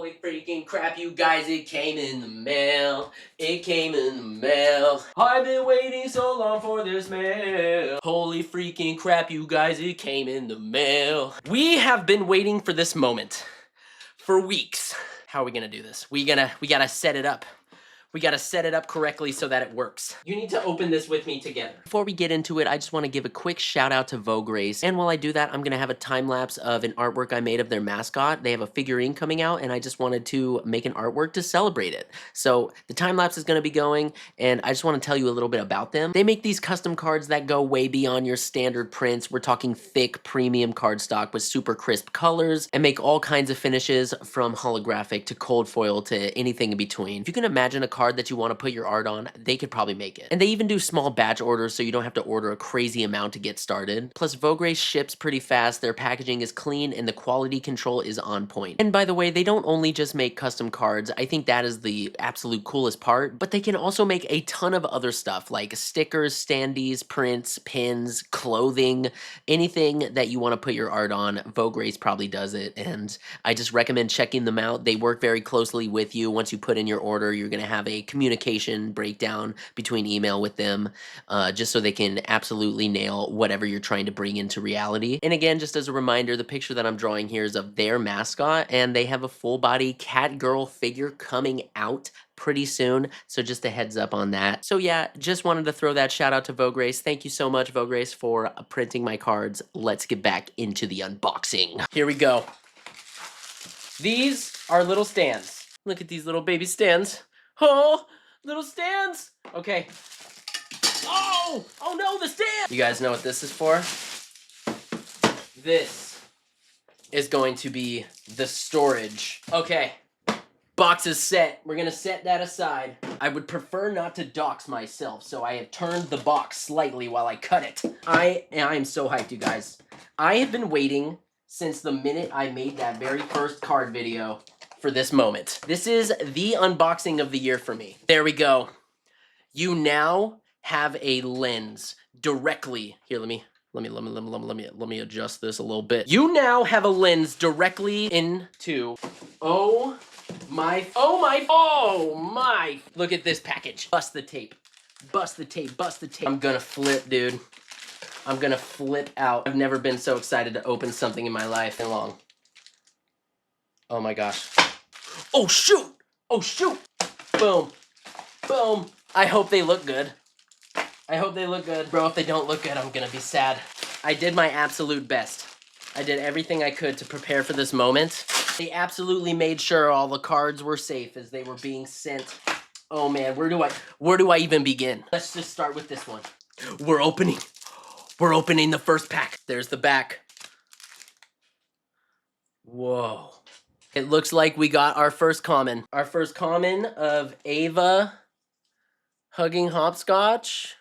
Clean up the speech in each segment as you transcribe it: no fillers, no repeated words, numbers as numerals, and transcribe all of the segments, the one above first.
Holy freaking crap, you guys, it came in the mail. It came in the mail. I've been waiting so long for this mail. Holy freaking crap, you guys, it came in the mail. We have been waiting for this moment for weeks. How are we gonna do this? We gotta set it up. We gotta set it up correctly so that it works. You need to open this with me together. Before we get into it, I just want to give a quick shout out to Vograce. And while I do that, I'm gonna have a time lapse of an artwork I made of their mascot. They have a figurine coming out, and I just wanted to make an artwork to celebrate it. So the time lapse is gonna be going, and I just want to tell you a little bit about them. They make these custom cards that go way beyond your standard prints. We're talking thick, premium cardstock with super crisp colors, and make all kinds of finishes from holographic to cold foil to anything in between. If you can imagine a card that you want to put your art on, they could probably make it. And they even do small batch orders so you don't have to order a crazy amount to get started. Plus Vograce ships pretty fast, their packaging is clean, and the quality control is on point. And by the way, they don't only just make custom cards, I think that is the absolute coolest part, but they can also make a ton of other stuff like stickers, standees, prints, pins, clothing, anything that you want to put your art on. Vograce probably does it, and I just recommend checking them out. They work very closely with you. Once you put in your order, you're going to have a communication breakdown between email with them, just so they can absolutely nail whatever you're trying to bring into reality. And again, just as a reminder, the picture that I'm drawing here is of their mascot, and they have a full body cat girl figure coming out pretty soon, so just a heads up on that. So yeah, just wanted to throw that shout out to Vograce. Thank you so much, Vograce, for printing my cards. Let's get back into the unboxing. Here we go. These are little stands. Look at these little baby stands. Oh, little stands. Okay. Oh no, the stand. You guys know what this is for? This is going to be the storage. Okay. Box is set. We're gonna set that aside. I would prefer not to dox myself, so I have turned the box slightly while I cut it. I am so hyped, you guys. I have been waiting since the minute I made that very first card video for this moment. This is the unboxing of the year for me. There we go. You now have a lens directly. Here, let me adjust this a little bit. You now have a lens directly into, oh my, look at this package. Bust the tape, bust the tape, bust the tape. I'm gonna flip, dude. I'm gonna flip out. I've never been so excited to open something in my life in long. Oh my gosh. Oh shoot! Oh shoot! Boom. Boom. I hope they look good. I hope they look good. Bro, if they don't look good, I'm gonna be sad. I did my absolute best. I did everything I could to prepare for this moment. They absolutely made sure all the cards were safe as they were being sent. Oh man, where do I even begin? Let's just start with this one. We're opening the first pack. There's the back. Whoa. It looks like we got our first common. Our first common of Ava hugging hopscotch.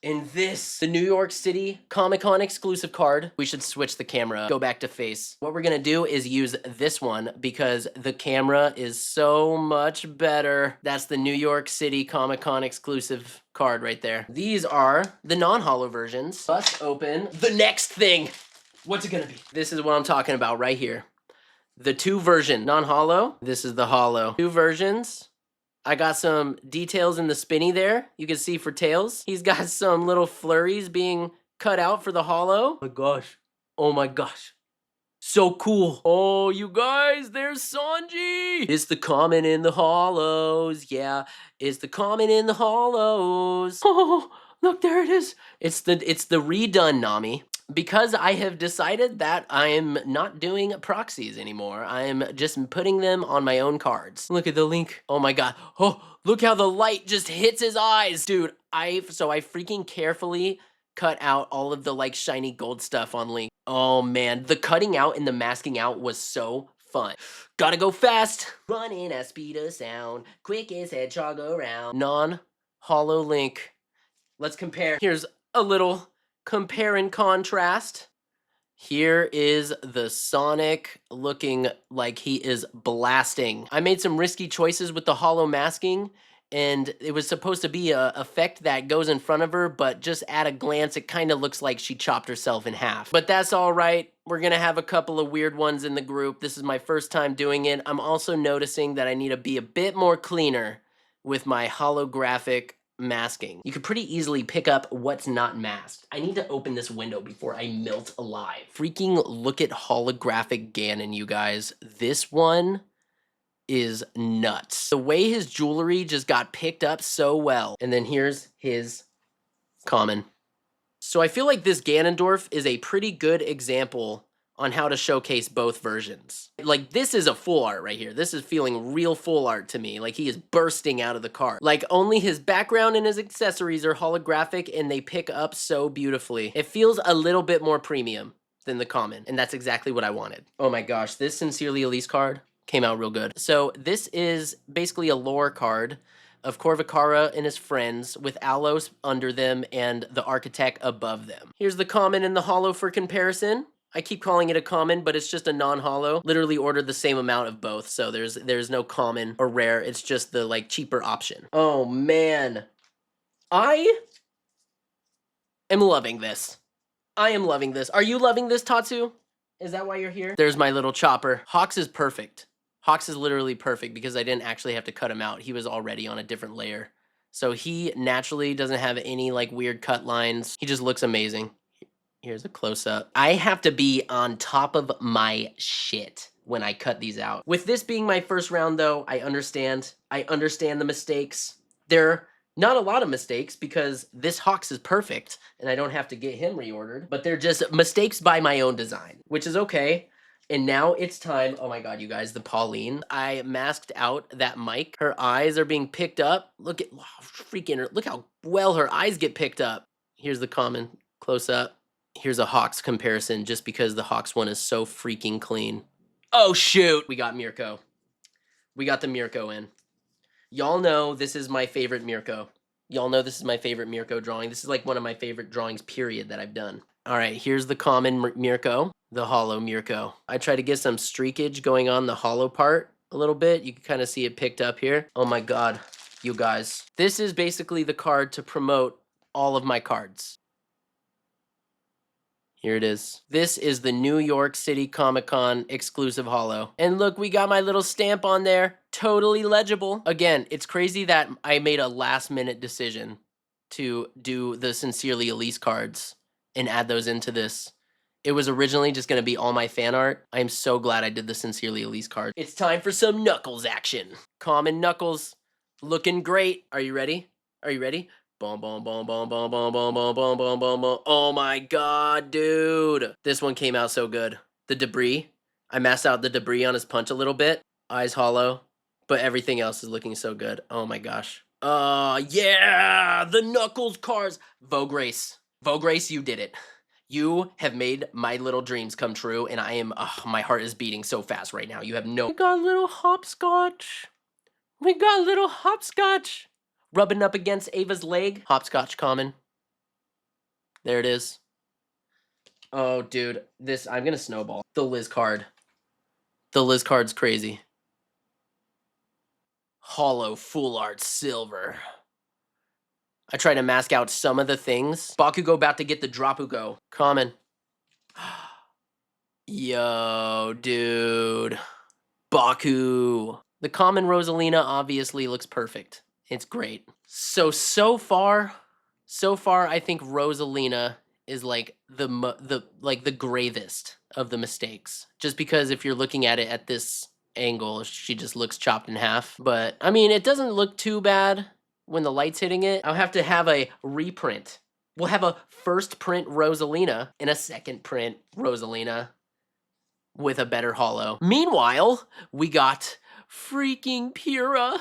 And this, the New York City Comic-Con exclusive card. We should switch the camera, go back to face. What we're gonna do is use this one because the camera is so much better. That's the New York City Comic-Con exclusive card right there. These are the non-holo versions. Bust open the next thing. What's it gonna be? This is what I'm talking about right here. The two version, non-holo. This is the holo. Two versions. I got some details in the spinny there. You can see for tails. He's got some little flurries being cut out for the holo. Oh my gosh. Oh my gosh. So cool. Oh, you guys, there's Sanji. It's the common in the holos. Yeah, it's the common in the holos. Oh, look, there it is. It's the redone Nami. Because I have decided that I am not doing proxies anymore. I am just putting them on my own cards. Look at the link. Oh my god. Oh, look how the light just hits his eyes. Dude, I freaking carefully cut out all of the like shiny gold stuff on Link. Oh man, the cutting out and the masking out was so fun. Gotta go fast. Running at speed of sound. Quickest hedgehog around. Non-holo Link. Let's compare. Here's a little compare and contrast. Here is the Sonic looking like he is blasting. I made some risky choices with the holo masking, and it was supposed to be a effect that goes in front of her, but just at a glance, it kind of looks like she chopped herself in half. But that's all right. We're gonna have a couple of weird ones in the group. This is my first time doing it. I'm also noticing that I need to be a bit more cleaner with my holographic masking. You could pretty easily pick up what's not masked. I need to open this window before I melt alive. Freaking look at holographic Ganon, you guys. This one is nuts. The way his jewelry just got picked up so well. And then here's his common. So I feel like this Ganondorf is a pretty good example on how to showcase both versions. Like, this is a full art right here. This is feeling real full art to me. Like, he is bursting out of the card. Like, only his background and his accessories are holographic, and they pick up so beautifully. It feels a little bit more premium than the common, and that's exactly what I wanted. Oh my gosh, this Sincerely Elise card came out real good. So this is basically a lore card of Corvacora and his friends with Alos under them and the Architect above them. Here's the common and the holo for comparison. I keep calling it a common, but it's just a non-holo. Literally ordered the same amount of both, so there's no common or rare. It's just the, like, cheaper option. Oh, man. I am loving this. I am loving this. Are you loving this, Tatsu? Is that why you're here? There's my little chopper. Hawks is perfect. Hawks is literally perfect because I didn't actually have to cut him out. He was already on a different layer. So he naturally doesn't have any, like, weird cut lines. He just looks amazing. Here's a close-up. I have to be on top of my shit when I cut these out. With this being my first round, though, I understand. I understand the mistakes. There are not a lot of mistakes because this Hawks is perfect, and I don't have to get him reordered. But they're just mistakes by my own design, which is okay. And now it's time. Oh my god, you guys, the Pauline. I masked out that mic. Her eyes are being picked up. Look at, wow, freaking her. Look how well her eyes get picked up. Here's the common close-up. Here's a Hawks comparison just because the Hawks one is so freaking clean. Oh, shoot. We got Mirko. We got the Mirko in. Y'all know this is my favorite Mirko. Y'all know this is my favorite Mirko drawing. This is like one of my favorite drawings, period, that I've done. All right, here's the common Mirko, the holo Mirko. I try to get some streakage going on the holo part a little bit. You can kind of see it picked up here. Oh my god, you guys. This is basically the card to promote all of my cards. Here it is. This is the New York City Comic-Con exclusive holo. And look, we got my little stamp on there. Totally legible. Again, it's crazy that I made a last-minute decision to do the Sincerely Elise cards and add those into this. It was originally just going to be all my fan art. I'm so glad I did the Sincerely Elise card. It's time for some Knuckles action. Common Knuckles. Looking great. Are you ready? Are you ready? Boom, boom, boom, boom, boom, boom, boom, boom, boom, boom, boom, boom. Oh my god, dude. This one came out so good. The debris. I masked out the debris on his punch a little bit. Eyes hollow. But everything else is looking so good. Oh my gosh. Yeah! The Knuckles cards. Vograce. Vograce, you did it. You have made my little dreams come true, and I am, my heart is beating so fast right now. You have no— We got little hopscotch. We got little hopscotch. Rubbing up against Ava's leg. Hopscotch common. There it is. Oh, dude. This, I'm gonna snowball. The Liz card. The Liz card's crazy. Holo full art silver. I try to mask out some of the things. Bakugo about to get the Drapugo. Common. Yo, dude. Baku. The common Rosalina obviously looks perfect. It's great. So far, I think Rosalina is like the gravest of the mistakes. Just because if you're looking at it at this angle, she just looks chopped in half. But I mean, it doesn't look too bad when the light's hitting it. I'll have to have a reprint. We'll have a first print Rosalina and a second print Rosalina with a better holo. Meanwhile, we got freaking Pura.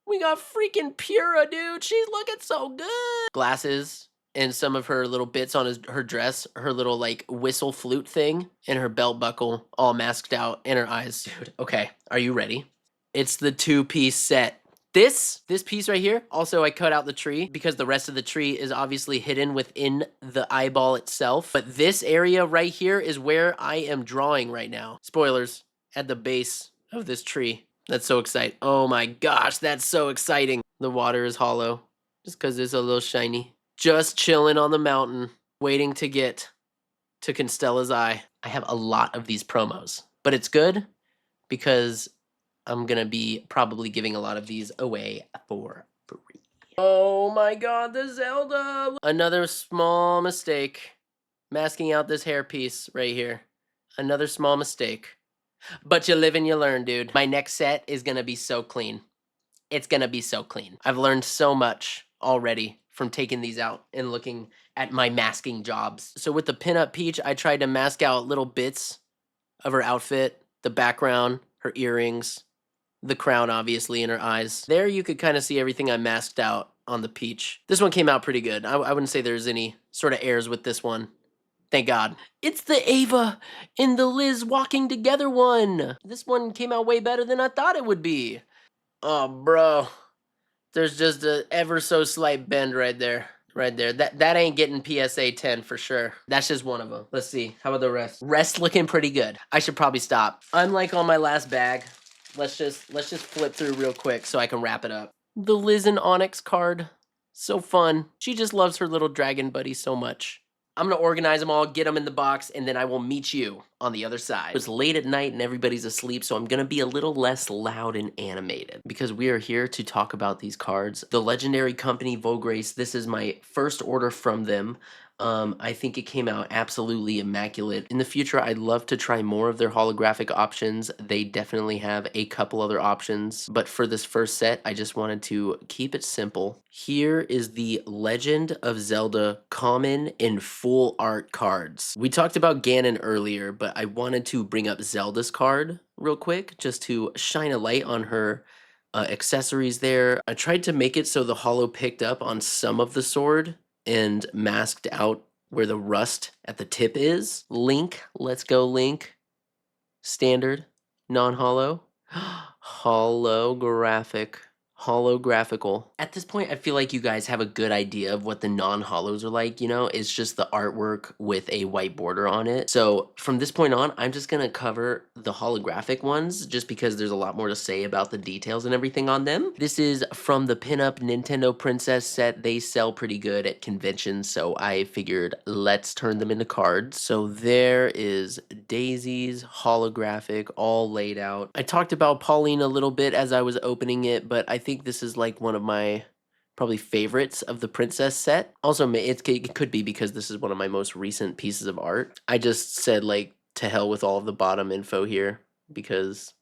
We got freaking Pura, dude. She's looking so good. Glasses and some of her little bits on her dress, her little like whistle flute thing, and her belt buckle all masked out, and her eyes. Dude, okay, are you ready? It's the two-piece set. This piece right here, also I cut out the tree because the rest of the tree is obviously hidden within the eyeball itself. But this area right here is where I am drawing right now. Spoilers, at the base of this tree. That's so exciting. Oh my gosh, that's so exciting. The water is hollow just because it's a little shiny. Just chilling on the mountain, waiting to get to Constella's eye. I have a lot of these promos, but it's good because I'm gonna be probably giving a lot of these away for free. Oh my god, the Zelda! Another small mistake. Masking out this hairpiece right here. Another small mistake. But you live and you learn, dude. My next set is gonna be so clean. It's gonna be so clean. I've learned so much already from taking these out and looking at my masking jobs. So with the pinup Peach, I tried to mask out little bits of her outfit, the background, her earrings, the crown obviously in her eyes. There you could kind of see everything I masked out on the Peach. This one came out pretty good. I wouldn't say there's any sort of errors with this one. Thank God. It's the Ava and the Liz walking together one. This one came out way better than I thought it would be. Oh, bro. There's just a ever so slight bend right there. Right there. That ain't getting PSA 10 for sure. That's just one of them. Let's see. How about the rest? Rest looking pretty good. I should probably stop. Unlike on my last bag, let's just flip through real quick so I can wrap it up. The Liz and Onyx card. So fun. She just loves her little dragon buddy so much. I'm gonna organize them all, get them in the box, and then I will meet you on the other side. It's late at night and everybody's asleep, so I'm gonna be a little less loud and animated because we are here to talk about these cards. The legendary company Vograce, this is my first order from them. I think it came out absolutely immaculate. In the future, I'd love to try more of their holographic options. They definitely have a couple other options, but for this first set, I just wanted to keep it simple. Here is the Legend of Zelda common and full art cards. We talked about Ganon earlier, but I wanted to bring up Zelda's card real quick just to shine a light on her accessories there. I tried to make it so the holo picked up on some of the sword and masked out where the rust at the tip is. Link, let's go Link. Standard, non-holo. Holographical. At this point, I feel like you guys have a good idea of what the non-holos are like, you know? It's just the artwork with a white border on it. So from this point on, I'm just gonna cover the holographic ones just because there's a lot more to say about the details and everything on them. This is from the pinup Nintendo Princess set. They sell pretty good at conventions, so I figured let's turn them into cards. So there is Daisy's holographic all laid out. I talked about Pauline a little bit as I was opening it, but I think this is like one of my probably favorites of the princess set. Also, it could be because this is one of my most recent pieces of art. I just said like to hell with all of the bottom info here because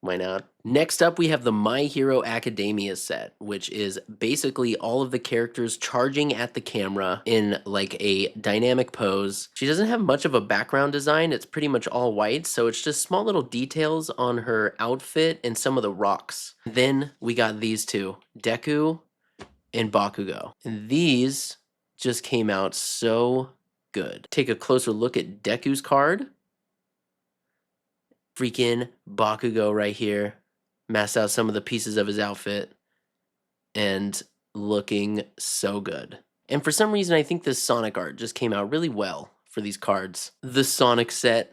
why not? Next up, we have the My Hero Academia set, which is basically all of the characters charging at the camera in like a dynamic pose. She doesn't have much of a background design. It's pretty much all white, so it's just small little details on her outfit and some of the rocks. Then we got these two, Deku and Bakugo. And these just came out so good. Take a closer look at Deku's card. Freaking Bakugo right here. Masked out some of the pieces of his outfit. And looking so good. And for some reason, I think this Sonic art just came out really well for these cards. The Sonic set.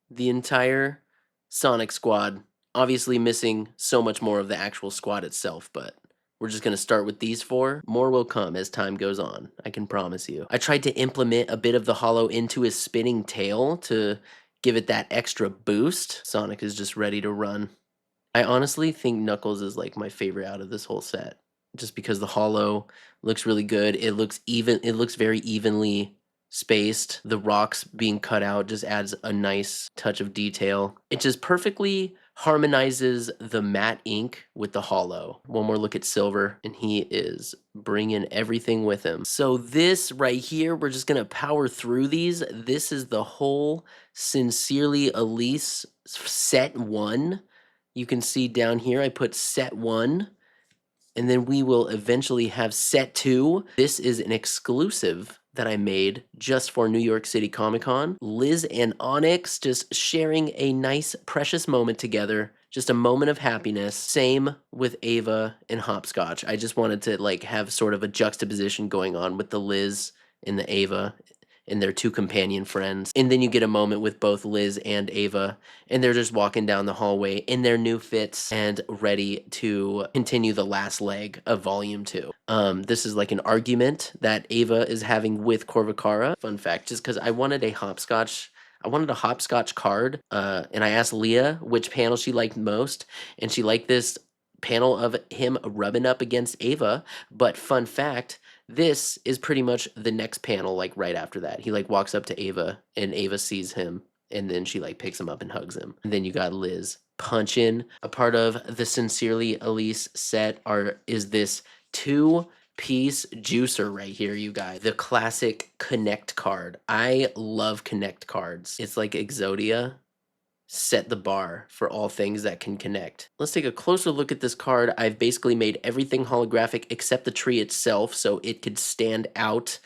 The entire Sonic squad. Obviously missing so much more of the actual squad itself, but we're just going to start with these four. More will come as time goes on, I can promise you. I tried to implement a bit of the holo into his spinning tail to give it that extra boost. Sonic is just ready to run. I honestly think Knuckles is like my favorite out of this whole set. Just because the holo looks really good. It looks even. It looks very evenly spaced. The rocks being cut out just adds a nice touch of detail. It just perfectly harmonizes the matte ink with the holo. One more look at Silver, and he is bringing everything with him. So this right here, we're just gonna power through these. This is the whole Sincerely Elise set 1. You can see down here, I put set 1. And then we will eventually have set 2. This is an exclusive that I made just for New York City Comic Con. Liz and Onyx just sharing a nice, precious moment together. Just a moment of happiness. Same with Ava and Hopscotch. I just wanted to like have sort of a juxtaposition going on with the Liz and the Ava and their two companion friends. And then you get a moment with both Liz and Ava, and they're just walking down the hallway in their new fits and ready to continue the last leg of Volume 2. This is like an argument that Ava is having with Corvacara. Fun fact, just because I wanted a hopscotch card, and I asked Leah which panel she liked most, and she liked this panel of him rubbing up against Ava. But fun fact, this is pretty much the next panel, like right after that. He like walks up to Ava, and Ava sees him, and then she like picks him up and hugs him. And then you got Liz punching. A part of the Sincerely Elise set is this two-piece juicer right here, you guys. The classic Connect card. I love Connect cards. It's like Exodia set the bar for all things that can connect. Let's take a closer look at this card. I've basically made everything holographic except the tree itself, so it could stand out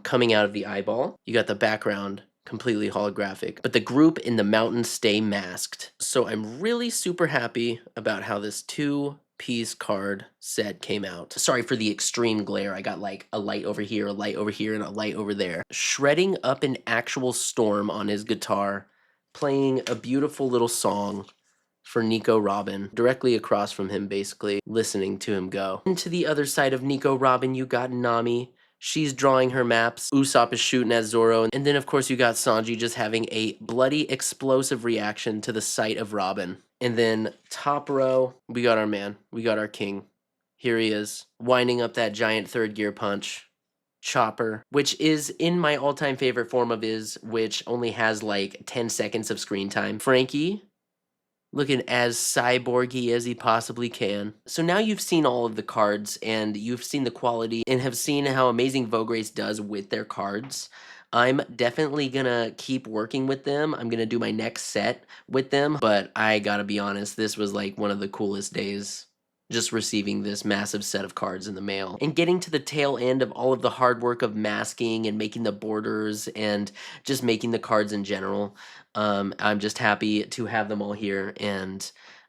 coming out of the eyeball. You got the background completely holographic, but the group in the mountains stay masked. So I'm really super happy about how this two-piece card set came out. Sorry for the extreme glare. I got like a light over here, a light over here, and a light over there. Shredding up an actual storm on his guitar, playing a beautiful little song for Nico Robin, directly across from him, basically, listening to him go. And to the other side of Nico Robin, you got Nami. She's drawing her maps. Usopp is shooting at Zoro. And then, of course, you got Sanji just having a bloody, explosive reaction to the sight of Robin. And then, top row, we got our man. We got our king. Here he is, winding up that giant third gear punch. Chopper, which is in my all-time favorite form of his, which only has like 10 seconds of screen time. Frankie, looking as cyborgy as he possibly can. So now you've seen all of the cards, and you've seen the quality, and have seen how amazing Vograce does with their cards. I'm definitely gonna keep working with them. I'm gonna do my next set with them, but I gotta be honest, this was like one of the coolest days, just receiving this massive set of cards in the mail and getting to the tail end of all of the hard work of masking and making the borders and just making the cards in general. I'm just happy to have them all here, and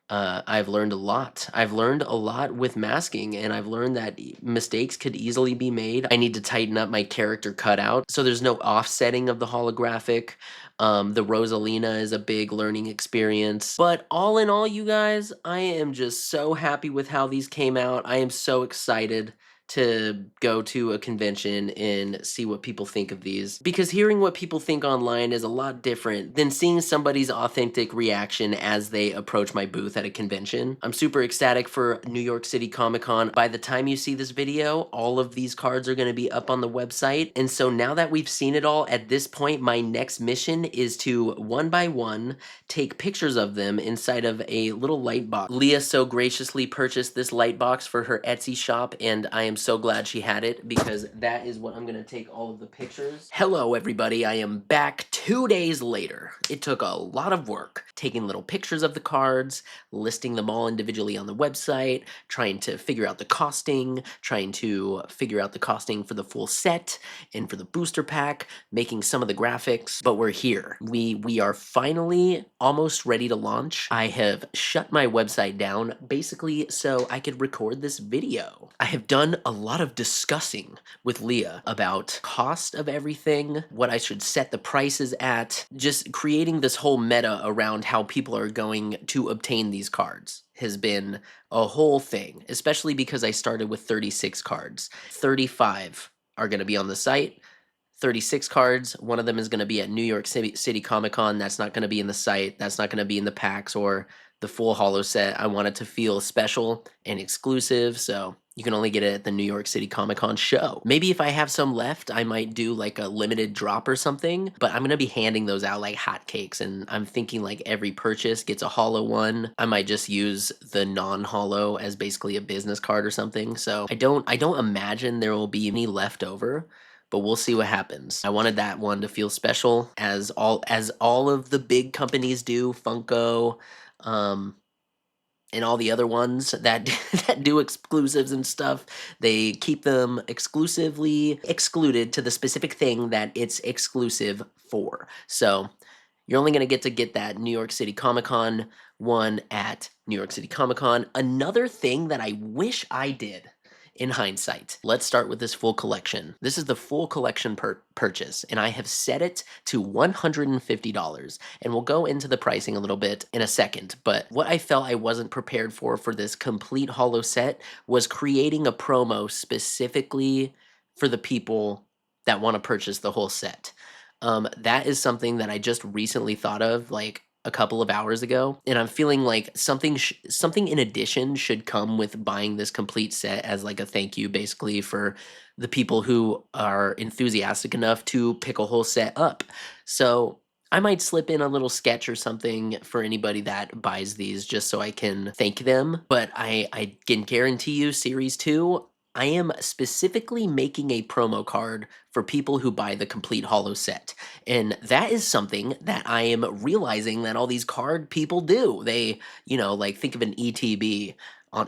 I've learned a lot. I've learned a lot with masking, and I've learned that mistakes could easily be made. I need to tighten up my character cutout so there's no offsetting of the holographic. The Rosalina is a big learning experience. But all in all, you guys, I am just so happy with how these came out. I am so excited to go to a convention and see what people think of these, because hearing what people think online is a lot different than seeing somebody's authentic reaction as they approach my booth at a convention. I'm super ecstatic for New York City Comic Con. By the time you see this video, all of these cards are going to be up on the website, and so now that we've seen it all, at this point my next mission is to one by one take pictures of them inside of a little light box. Leah so graciously purchased this light box for her Etsy shop, and I am so glad she had it, because that is what I'm gonna take all of the pictures. Hello everybody, I am back 2 days later. It took a lot of work, taking little pictures of the cards, listing them all individually on the website, trying to figure out the costing, trying to figure out the costing for the full set and for the booster pack, making some of the graphics, but we're here. We are finally almost ready to launch. I have shut my website down basically so I could record this video. I have done a lot of discussing with Leah about cost of everything, what I should set the prices at, just creating this whole meta around how people are going to obtain these cards has been a whole thing, especially because I started with 36 cards. 35 are going to be on the site. 36 cards. One of them is going to be at New York City Comic Con. That's not going to be in the site. That's not going to be in the packs or the full holo set. I want it to feel special and exclusive, so you can only get it at the New York City Comic Con show. Maybe if I have some left, I might do like a limited drop or something, but I'm going to be handing those out like hotcakes, and I'm thinking like every purchase gets a holo one. I might just use the non-holo as basically a business card or something, so I don't imagine there will be any left over, but we'll see what happens. I wanted that one to feel special, as all of the big companies do, Funko, and all the other ones that that do exclusives and stuff. They keep them exclusively excluded to the specific thing that it's exclusive for. So you're only going to get that New York City Comic Con one at New York City Comic Con. Another thing that I wish I did in hindsight. Let's start with this full collection. This is the full collection purchase, and I have set it to $150. And we'll go into the pricing a little bit in a second. But what I felt I wasn't prepared for this complete holo set was creating a promo specifically for the people that want to purchase the whole set. That is something that I just recently thought of, like a couple of hours ago, and I'm feeling like something in addition should come with buying this complete set as like a thank you, basically, for the people who are enthusiastic enough to pick a whole set up. So I might slip in a little sketch or something for anybody that buys these just so I can thank them. But I can guarantee you, Series 2, I am specifically making a promo card for people who buy the complete holo set. And that is something that I am realizing that all these card people do. They, like think of an ETB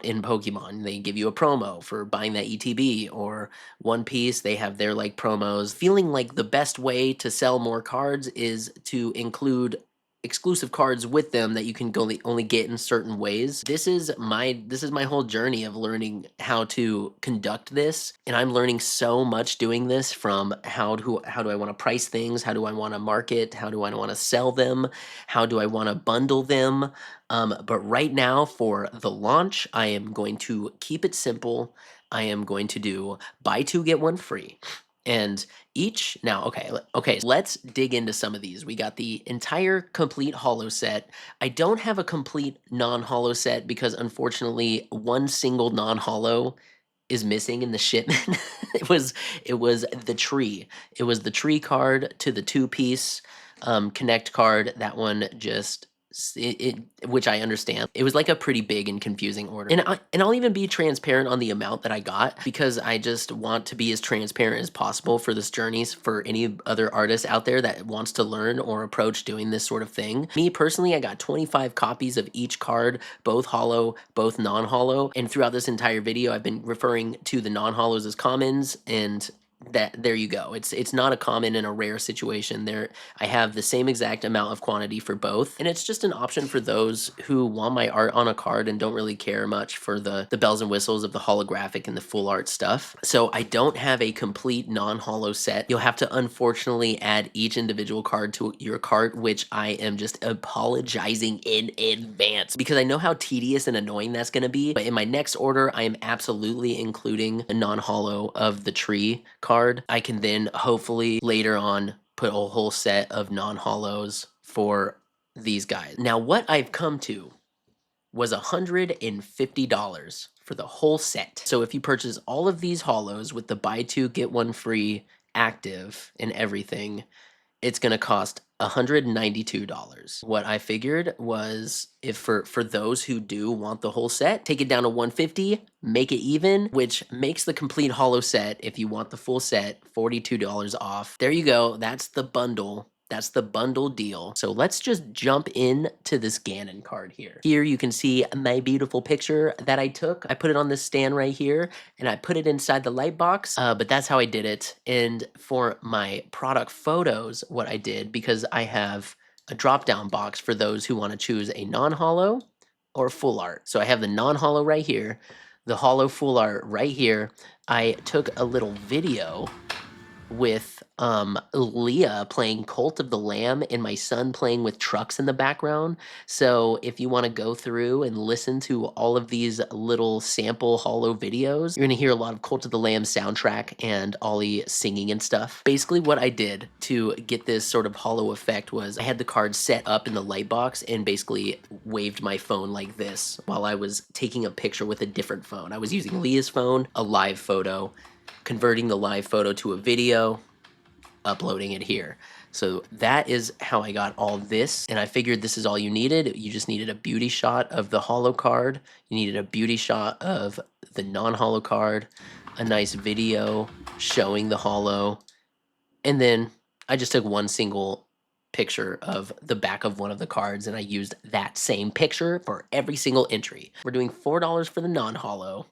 in Pokemon. They give you a promo for buying that ETB, or One Piece, they have their like promos. Feeling like the best way to sell more cards is to include exclusive cards with them that you can only get in certain ways. This is my whole journey of learning how to conduct this, and I'm learning so much doing this, from how do I want to price things, how do I want to market, how do I want to sell them, how do I want to bundle them. But right now, for the launch, I am going to keep it simple. I am going to do buy two get one free. And each now, okay, let's dig into some of these. We got the entire complete holo set. I don't have a complete non-holo set because unfortunately one single non-holo is missing in the shipment. it was the tree. It was the tree card to the two-piece connect card. That one just which I understand. It was like a pretty big and confusing order. And I'll even be transparent on the amount that I got, because I just want to be as transparent as possible for this journey for any other artist out there that wants to learn or approach doing this sort of thing. Me personally, I got 25 copies of each card, both holo, both non-holo. And throughout this entire video, I've been referring to the non-holos as commons, and there you go. It's not a common and a rare situation. There, I have the same exact amount of quantity for both, and it's just an option for those who want my art on a card and don't really care much for the bells and whistles of the holographic and the full art stuff. So I don't have a complete non-holo set. You'll have to unfortunately add each individual card to your cart, which I am just apologizing in advance, because I know how tedious and annoying that's going to be. But in my next order, I am absolutely including a non-holo of the tree card. I can then hopefully later on put a whole set of non-holos for these guys. Now, what I've come to was $150 for the whole set. So if you purchase all of these holos with the buy two get one free active and everything, it's going to cost $192. What I figured was, if for those who do want the whole set, take it down to $150, make it even, which makes the complete holo set, if you want the full set, $42 off. There you go. That's the bundle. That's the bundle deal. So let's just jump into this Ganon card here. Here you can see my beautiful picture that I took. I put it on this stand right here, and I put it inside the light box, but that's how I did it. And for my product photos, what I did, because I have a drop-down box for those who want to choose a non-holo or full art. So I have the non-holo right here, the holo full art right here. I took a little video with Leah playing Cult of the Lamb and my son playing with trucks in the background. So if you want to go through and listen to all of these little sample holo videos, you're going to hear a lot of Cult of the Lamb soundtrack and Ollie singing and stuff. Basically what I did to get this sort of holo effect was I had the card set up in the light box and basically waved my phone like this while I was taking a picture with a different phone. I was using Leah's phone, a live photo, converting the live photo to a video, uploading it here. So that is how I got all this, and I figured this is all you needed. You just needed a beauty shot of the holo card, you needed a beauty shot of the non-holo card, a nice video showing the holo, and then I just took one single picture of the back of one of the cards, and I used that same picture for every single entry. We're doing $4 for the non-holo,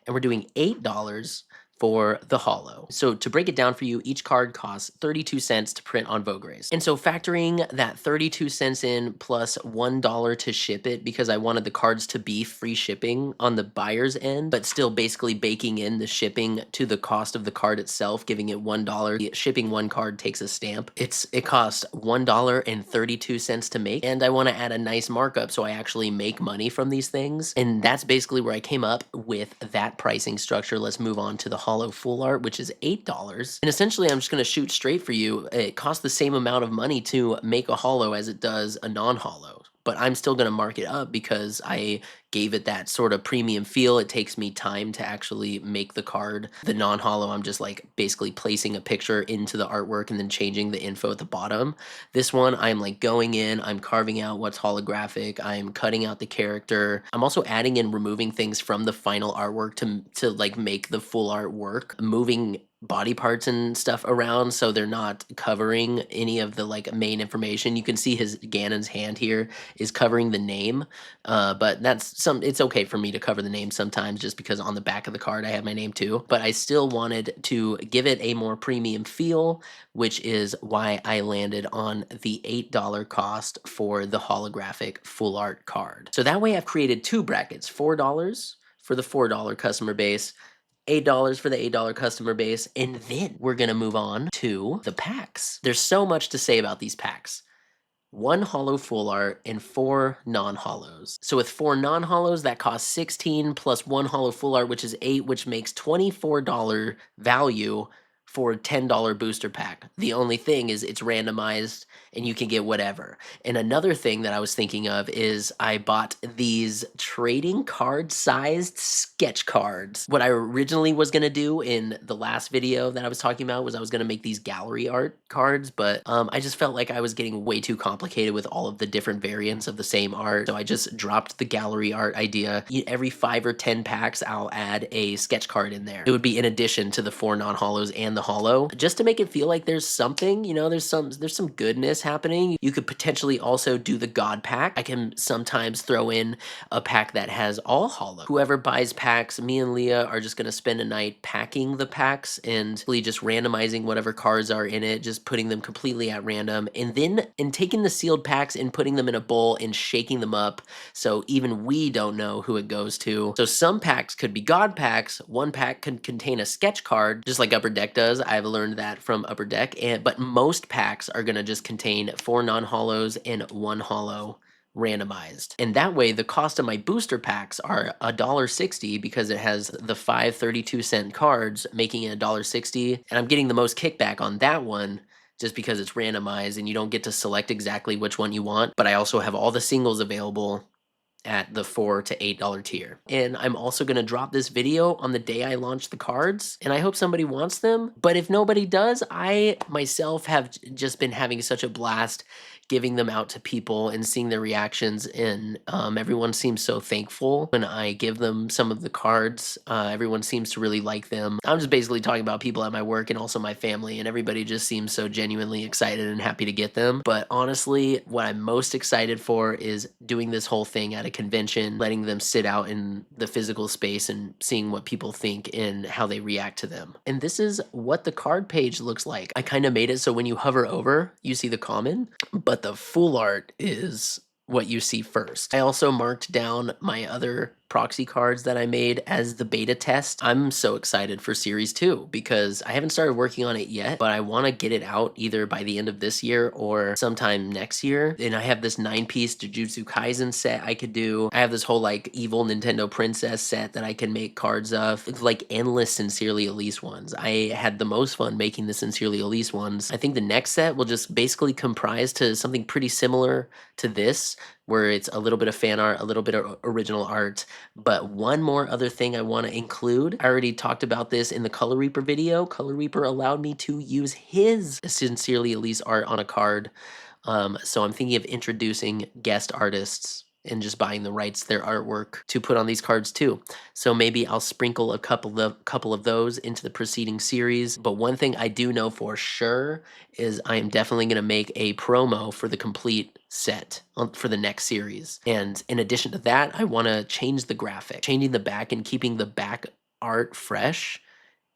and we're doing $8 for the holo. So to break it down for you, each card costs 32 cents to print on Vograce. And so factoring that 32 cents in plus $1 to ship it, because I wanted the cards to be free shipping on the buyer's end, but still basically baking in the shipping to the cost of the card itself, giving it $1. Shipping one card takes a stamp. It costs $1.32 to make, and I want to add a nice markup so I actually make money from these things. And that's basically where I came up with that pricing structure. Let's move on to the holo full art, which is $8. And essentially, I'm just going to shoot straight for you. It costs the same amount of money to make a holo as it does a non-holo, but I'm still going to mark it up because I gave it that sort of premium feel. It takes me time to actually make the card. The non-holo, I'm just like basically placing a picture into the artwork and then changing the info at the bottom. This one, I'm like going in, I'm carving out what's holographic, I'm cutting out the character. I'm also adding and removing things from the final artwork to like make the full art work, moving body parts and stuff around so they're not covering any of the like main information. You can see his Ganon's hand here is covering the name, but it's okay for me to cover the name sometimes just because on the back of the card I have my name too. But I still wanted to give it a more premium feel, which is why I landed on the $8 cost for the holographic full art card. So that way I've created two brackets, $4 for the $4 customer base, $8 for the $8 customer base, and then we're gonna move on to the packs. There's so much to say about these packs. One holo full art and four non-holos. So with four non-holos, that costs 16 plus one holo full art, which is 8, which makes $24 value for a $10 booster pack. The only thing is it's randomized and you can get whatever. And another thing that I was thinking of is I bought these trading card sized sketch cards. What I originally was gonna do in the last video that I was talking about was I was gonna make these gallery art cards, but I just felt like I was getting way too complicated with all of the different variants of the same art. So I just dropped the gallery art idea. Every 5 or 10 packs, I'll add a sketch card in there. It would be in addition to the 4 non-holos and the holo, just to make it feel like there's something, you know, there's some goodness happening. You could potentially also do the God pack. I can sometimes throw in a pack that has all holo. Whoever buys packs, me and Leah are just gonna spend a night packing the packs and really just randomizing whatever cards are in it, just putting them completely at random, and then taking the sealed packs and putting them in a bowl and shaking them up so even we don't know who it goes to. So some packs could be God packs. One pack could contain a sketch card, just like Upper Deck does. I've learned that from Upper Deck. But most packs are gonna just contain 4 non-holos and 1 holo randomized. And that way the cost of my booster packs are $1.60 because it has the 5 32-cent cards, making it $1.60. And I'm getting the most kickback on that one just because it's randomized and you don't get to select exactly which one you want. But I also have all the singles available at the $4 to $8 tier. And I'm also gonna drop this video on the day I launch the cards, and I hope somebody wants them. But if nobody does, I myself have just been having such a blast giving them out to people and seeing their reactions, and everyone seems so thankful when I give them some of the cards. Everyone seems to really like them. I'm just basically talking about people at my work and also my family, and everybody just seems so genuinely excited and happy to get them. But honestly, what I'm most excited for is doing this whole thing at a convention, letting them sit out in the physical space and seeing what people think and how they react to them. And this is what the card page looks like. I kind of made it so when you hover over, you see the common, but the full art is what you see first. I also marked down my other proxy cards that I made as the beta test. I'm so excited for Series 2 because I haven't started working on it yet, but I want to get it out either by the end of this year or sometime next year. And I have this 9-piece Jujutsu Kaisen set I could do. I have this whole like evil Nintendo princess set that I can make cards of. It's like endless Sincerely Elise ones. I had the most fun making the Sincerely Elise ones. I think the next set will just basically comprise to something pretty similar to this, where it's a little bit of fan art, a little bit of original art. But one more other thing I want to include, I already talked about this in the Color Reaper video. Color Reaper allowed me to use his Sincerely Elise art on a card. So I'm thinking of introducing guest artists and just buying the rights to their artwork to put on these cards too. So maybe I'll sprinkle a couple of those into the preceding series. But one thing I do know for sure is I am definitely going to make a promo for the complete set for the next series. And in addition to that, I want to change the graphic. Changing the back and keeping the back art fresh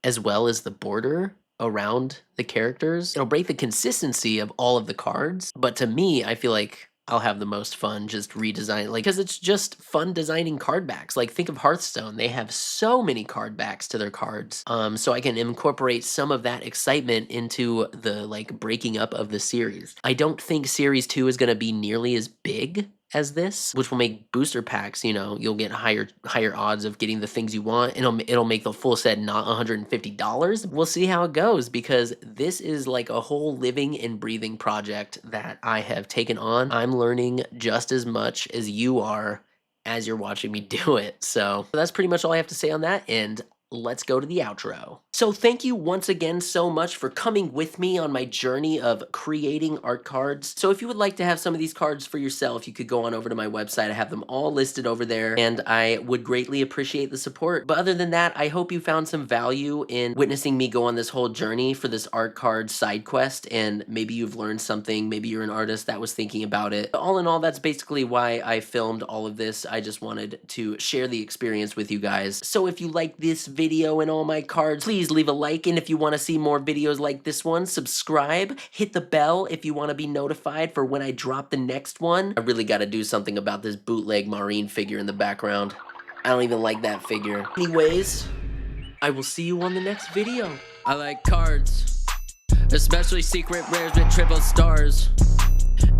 as well as the border around the characters. It'll break the consistency of all of the cards, but to me, I feel like I'll have the most fun just redesigning, like, because it's just fun designing card backs. Like, think of Hearthstone. They have so many card backs to their cards. So I can incorporate some of that excitement into the, like, breaking up of the series. I don't think Series 2 is going to be nearly as big as this, which will make booster packs, you know, you'll get higher odds of getting the things you want, and it'll make the full set not $150. We'll see how it goes, because this is like a whole living and breathing project that I have taken on. I'm learning just as much as you are as you're watching me do it. So that's pretty much all I have to say on that, and let's go to the outro. So thank you once again so much for coming with me on my journey of creating art cards. So if you would like to have some of these cards for yourself, you could go on over to my website. I have them all listed over there, and I would greatly appreciate the support. But other than that, I hope you found some value in witnessing me go on this whole journey for this art card side quest, and maybe you've learned something. Maybe you're an artist that was thinking about it. All in all, that's basically why I filmed all of this. I just wanted to share the experience with you guys. So if you like this video and all my cards, please leave a like, and if you want to see more videos like this one, subscribe, hit the bell if you want to be notified for when I drop the next one. I really got to do something about this bootleg Maureen figure in the background. I don't even like that figure. Anyways, I will see you on the next video. I like cards, especially secret rares with triple stars.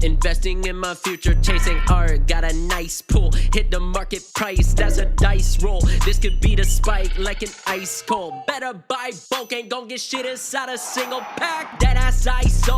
Investing in my future, chasing art, got a nice pool, hit the market price, that's a dice roll. This could be the spike like an ice cold. Better buy bulk, ain't gon' get shit inside a single pack. That ass I sold.